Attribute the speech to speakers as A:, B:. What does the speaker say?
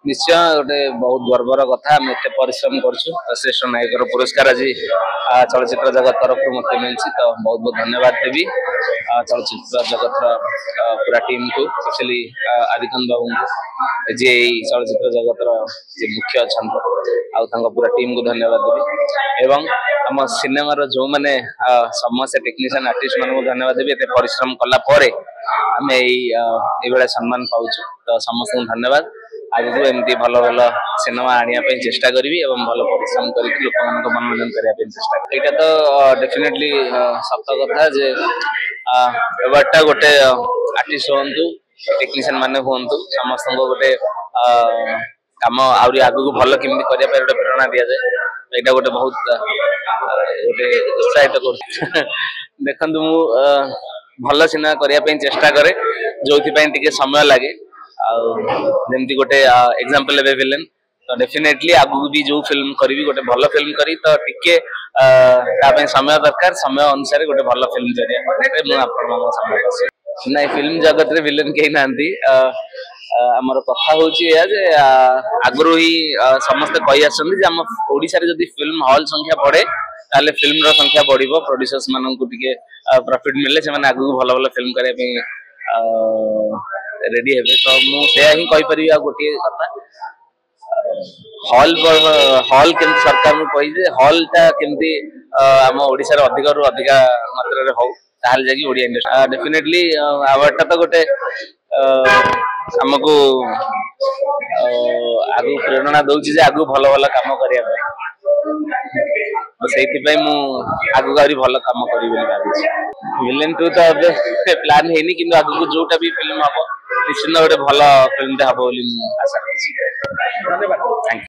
A: निश्चय गोटे बहुत गर्वर कथा आम एत परिश्रम करुँ श्रेष्ठ नायकर पुरस्कार आज चलचित्र जगत तरफ मत मिली तो बहुत बहुत धन्यवाद देवी चलचित्र जगत पूरा टीम को स्पेशली आदिकांत बाबू को जी चलचित्र जगत जी मुख्य अच्छा पूरा टीम को धन्यवाद देवी एवं आम सिनेमार जो मैंने समस्त टेक्नीशियन आर्टिस्ट मान धन्यवाद देवी एत परिश्रम कला आम ये सम्मान पाऊँ तो समस्त धन्यवाद आगे एमती भल भल सिनेमा आने चेष्टा करी भल परिश्रम कर लोक मनोरंजन करने चेष्टा यहाँ तो डेफिनेटली सत कथा जे एवार्डटा गोटे आर्टिस्ट हूँ टेक्नीशियन माने हूँ समस्त गोटे कम आहरी आगू भल केमी करने गोटे प्रेरणा दि जाए यहाँ गोटे बहुत गोटे उत्साहित कर देखु मु भल सिनेमा करने चेष्टा करे जो समय लगे जमती गोटे एग्जांपल ले विलेन तो डेफिनेटली आगु भी जो फिल्म करी गोटे भल फिल्म करी तो टिके समय दरकार समय अनुसार गोटे भल फिल्म जरिया ना फिल्म जगत रे विलेन कहीं ना आमर कथा हूँ आगु ही समस्त कही आम ओडिशा रे जदि फिल्म हॉल संख्या बढ़े ताले फिल्म रो संख्या बढ़िबो प्रोड्यूसर्स मानन को टिके प्रॉफिट मिले से माने आगु भल भल फिल्म करे पे रेडी हेबे तो मुझे ही कहि परिबी आ गोटे कथा हॉल हॉल के सरकार को कहि जे हॉल ता केमती हम ओडिसा रे अधिक रु अधिक मात्रा रे हो ताल जाकी ओडिया इंडस्ट्री डेफिनेटली अवार्ड ता गोटे हमको आगु प्रेरणा दउची जे आगु भल भल काम करिया से आगु भल कम करी विलेन 2 तो प्लान है कि आगु जोटा भी फिल्म हम निश्चिंत गोटे भल फिल्म हम आशा। धन्यवाद।